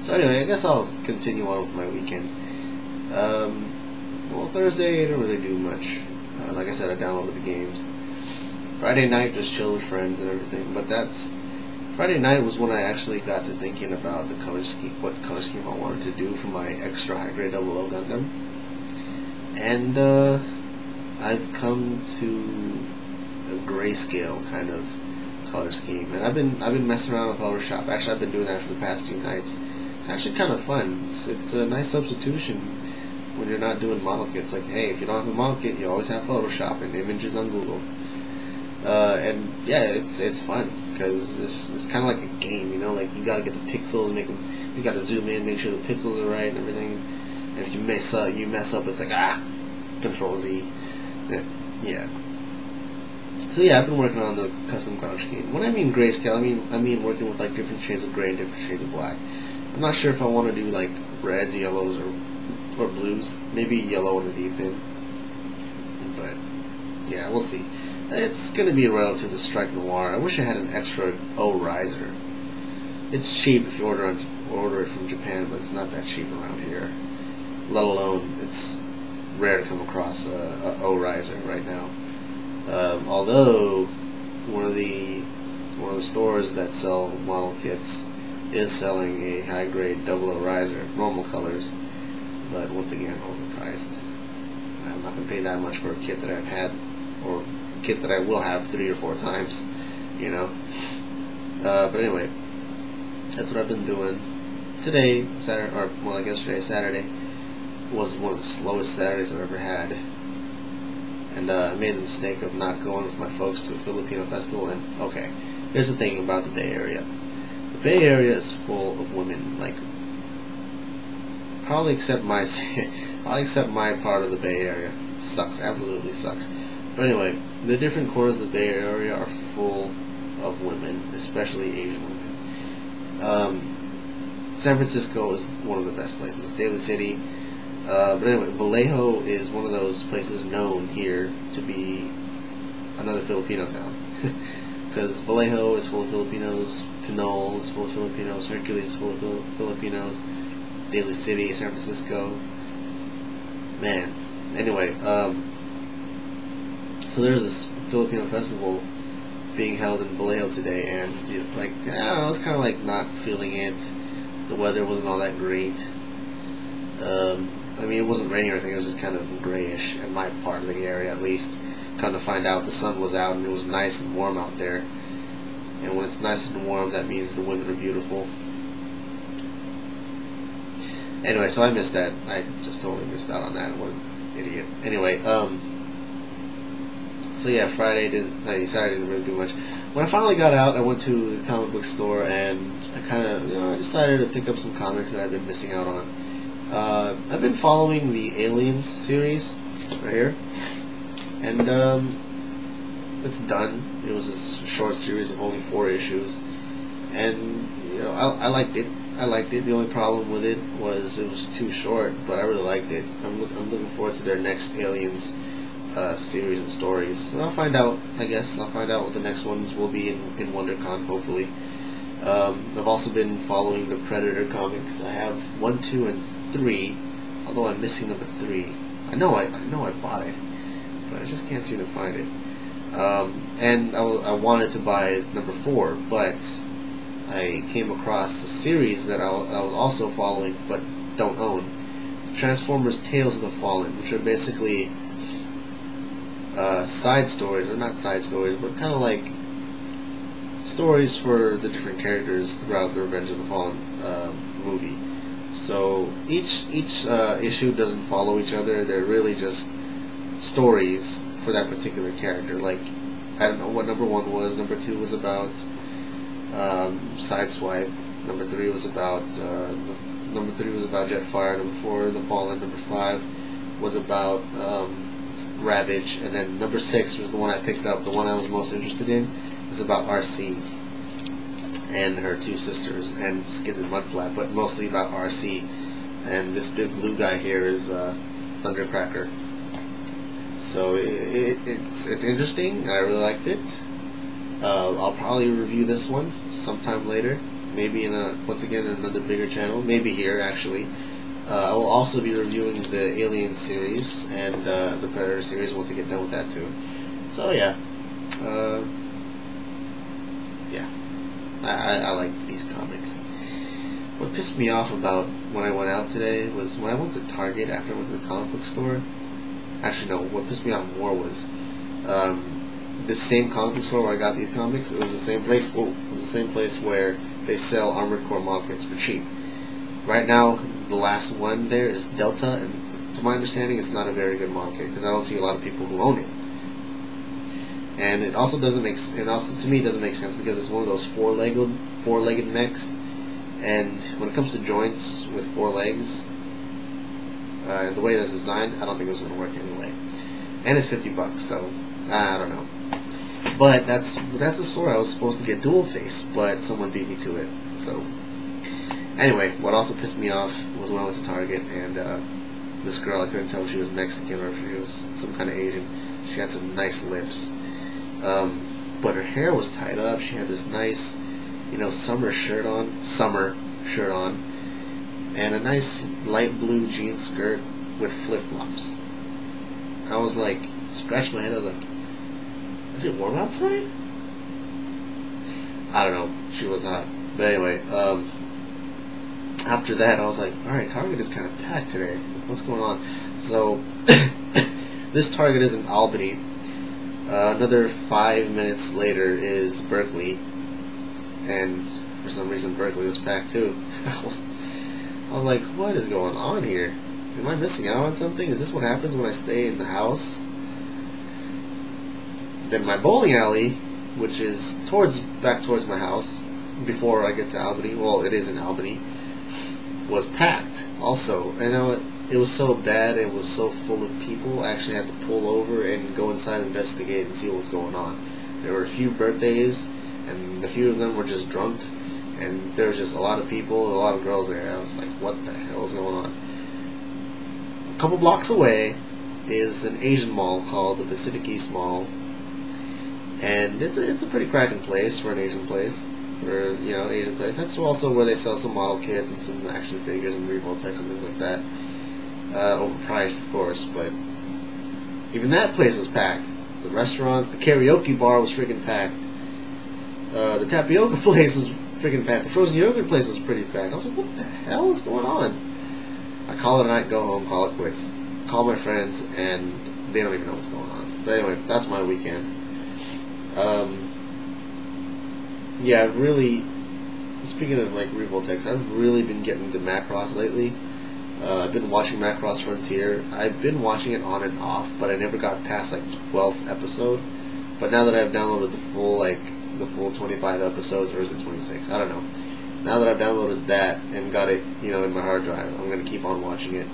So anyway, I guess I'll continue on with my weekend. Well, Thursday I didn't really do much. Like I said, I downloaded the games. Friday night, just chill with friends and everything. But Friday night was when I actually got to thinking about the color scheme, what color scheme I wanted to do for my extra high grade 00 Gundam. And I've come to a grayscale kind of color scheme, and I've been messing around with Photoshop. Actually, I've been doing that for the past 2 nights. It's actually kind of fun. It's a nice substitution when you're not doing model kits. Like, hey, if you don't have a model kit, you always have Photoshop and images on Google. And yeah, it's fun because it's kind of like a game, you know. Like, you gotta get the pixels, you gotta zoom in, make sure the pixels are right and everything. And if you mess up, it's like Control Z. Yeah. So yeah, I've been working on the custom color scheme. When I mean grayscale, I mean working with like different shades of gray and different shades of black. I'm not sure if I want to do like reds, yellows, or blues. Maybe yellow on the deep end. But yeah, we'll see. It's gonna be relative to Strike Noir. I wish I had an extra O riser. It's cheap if you order it from Japan, but it's not that cheap around here. Let alone, it's rare to come across a O riser right now. Although one of the stores that sell model kits is selling a high grade 00 riser, normal colors, but once again overpriced. I'm not gonna pay that much for a kit that I've had, or a kit that I will have 3 or 4 times, you know. But anyway, that's what I've been doing. Today, Saturday, or well, I guess yesterday, Saturday, was one of the slowest Saturdays I've ever had. And I made the mistake of not going with my folks to a Filipino festival. And okay, here's the thing about the Bay Area. The Bay Area is full of women, like probably except my part of the Bay Area. Sucks, absolutely sucks. But anyway, the different corners of the Bay Area are full of women, especially Asian women. San Francisco is one of the best places. Daly City. But anyway, Vallejo is one of those places known here to be another Filipino town. Because Vallejo is full of Filipinos, Pinole is full of Filipinos, Hercules is full of Filipinos, Daly City, San Francisco. Man. Anyway, so there's this Filipino festival being held in Vallejo today, and I don't know, I was kind of like not feeling it. The weather wasn't all that great. I mean, it wasn't raining or anything, it was just kind of grayish in my part of the area, at least. Come to find out, the sun was out and it was nice and warm out there. And when it's nice and warm, that means the women are beautiful. Anyway, so I missed that. I just totally missed out on that. What an idiot. Anyway, so yeah, Saturday didn't really do much. When I finally got out, I went to the comic book store and I decided to pick up some comics that I've been missing out on. I've been following the Aliens series right here, and it's done. It was a short series of only 4 issues, and I liked it. The only problem with it was too short, but I really liked it. I'm looking forward to their next Aliens series and stories. And I'll find out. I guess I'll find out what the next ones will be in WonderCon, hopefully. I've also been following the Predator comics. I have 1, 2, and 3, although I'm missing number 3. I know I bought it, but I just can't seem to find it. And I wanted to buy number 4, but I came across a series that I was also following but don't own. Transformers Tales of the Fallen, which are basically side stories, or not side stories, but kind of like stories for the different characters throughout the Revenge of the Fallen movie. So each issue doesn't follow each other. They're really just stories for that particular character. Like, I don't know what number 1 was. Number 2 was about Sideswipe. Number 3 was about Jetfire. Number 4, The Fallen. Number 5 was about Ravage, and then number 6 was the one I picked up. The one I was most interested in is about RC and her 2 sisters and Skids and Mudflap, but mostly about RC. And this big blue guy here is Thundercracker. So it's interesting. I really liked it. I'll probably review this one sometime later. maybe in once again in another bigger channel, maybe here actually. I will also be reviewing the Alien series and the Predator series once I get done with that too. So yeah, yeah, I like these comics. What pissed me off about when I went out today was when I went to Target after I went to the comic book store. Actually, no, what pissed me off more was the same comic book store where I got these comics. It was the same place. Oh, it was the same place where they sell Armored Core model kits for cheap. Right now, the last one there is Delta, and to my understanding, it's not a very good model kit because I don't see a lot of people who own it. And it also doesn't make, and also to me, it doesn't make sense because it's one of those four-legged mechs, and when it comes to joints with 4 legs, the way it's designed, I don't think it's going to work anyway. And it's $50, so I don't know. But that's the store I was supposed to get dual face, but someone beat me to it. So anyway, what also pissed me off was when I went to Target and this girl, I couldn't tell if she was Mexican or if she was some kind of Asian. She had some nice lips, but her hair was tied up. She had this nice, summer shirt on, and a nice light blue jean skirt with flip-flops. I was like, scratched my head. I was like, is it warm outside? I don't know. She was hot. But anyway, after that, I was like, alright, Target is kind of packed today. What's going on? So, this Target is in Albany. Another 5 minutes later is Berkeley. And for some reason, Berkeley was packed too. I was like, what is going on here? Am I missing out on something? Is this what happens when I stay in the house? Then my bowling alley, which is back towards my house, before I get to Albany, well, it is in Albany, was packed also. And it was so bad, it was so full of people, I actually had to pull over and go inside and investigate and see what was going on. There were a few birthdays, and a few of them were just drunk, and there was just a lot of people, a lot of girls there. I was like, what the hell is going on? A couple blocks away is an Asian mall called the Pacific East Mall, and it's a pretty cracking place for an Asian place. Asian place. That's also where they sell some model kits and some action figures and Revoltex and things like that. Overpriced, of course, but even that place was packed. The restaurants, the karaoke bar was freaking packed. The tapioca place was freaking packed. The frozen yogurt place was pretty packed. I was like, what the hell is going on? I call it a night, go home, call it quits. Call my friends, and they don't even know what's going on. But anyway, that's my weekend. Yeah, I've really, speaking of like Revoltex, I've really been getting into Macross lately. I've been watching Macross Frontier. I've been watching it on and off, but I never got past like 12th episode. But now that I've downloaded the full 25 episodes, or is it 26? I don't know. Now that I've downloaded that and got it, in my hard drive, I'm gonna keep on watching it.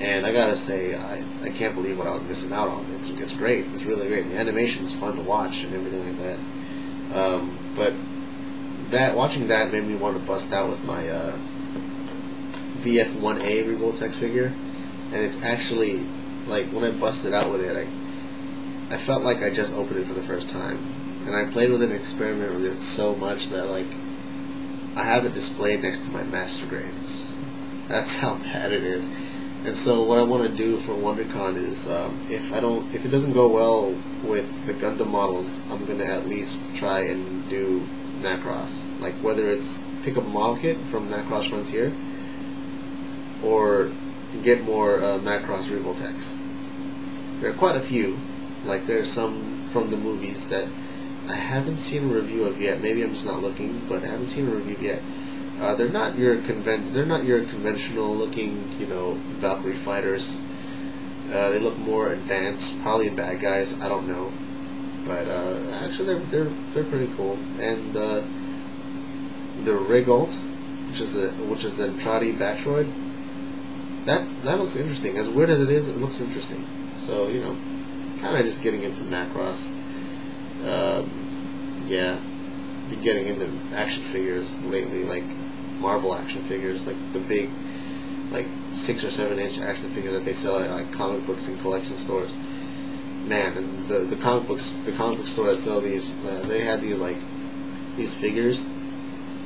And I gotta say, I can't believe what I was missing out on. It's great. It's really great. The animation's fun to watch and everything like that. But watching that made me want to bust out with my VF1A Revoltex figure, and it's actually like when I busted out with it, I felt like I just opened it for the first time, and I played with it and experimented with it so much that like I have it displayed next to my Master Grades. That's how bad it is. And so what I want to do for WonderCon is, if it doesn't go well with the Gundam models, I'm gonna at least try and do Macross. Like whether it's pick up a model kit from Macross Frontier, or get more Macross Revoltex. There are quite a few. Like there's some from the movies that I haven't seen a review of yet. Maybe I'm just not looking, but I haven't seen a review yet. They're not your conventional looking, Valkyrie fighters. They look more advanced, probably bad guys. I don't know, but actually they're pretty cool. And the Rigult, which is an Entrati Bactroid, that looks interesting. As weird as it is, it looks interesting. So kind of just getting into Macross. Yeah, been getting into action figures lately, like Marvel action figures, like the big, like 6 or 7 inch action figures that they sell at like comic books and collection stores. Man, and the comic book store that sell these, they had these figures,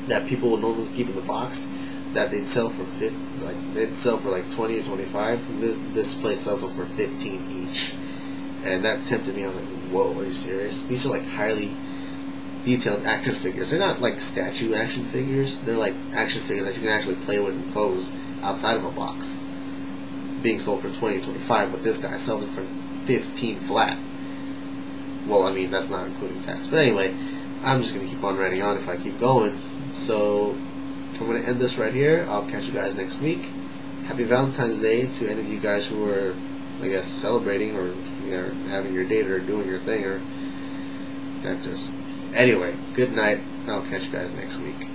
that people would normally keep in the box that they'd sell for like 20 or 25. This place sells them for 15 each, and that tempted me. I was like, whoa, are you serious? These are like highly detailed action figures. They're not like statue action figures. They're like action figures that you can actually play with and pose outside of a box, being sold for 20 or 25, but this guy sells it for 15 flat. Well, I mean, that's not including tax. But anyway, I'm just going to keep on writing on if I keep going. So I'm going to end this right here. I'll catch you guys next week. Happy Valentine's Day to any of you guys who are, I guess, celebrating or having your date or doing your thing, or that just... Anyway, good night. I'll catch you guys next week.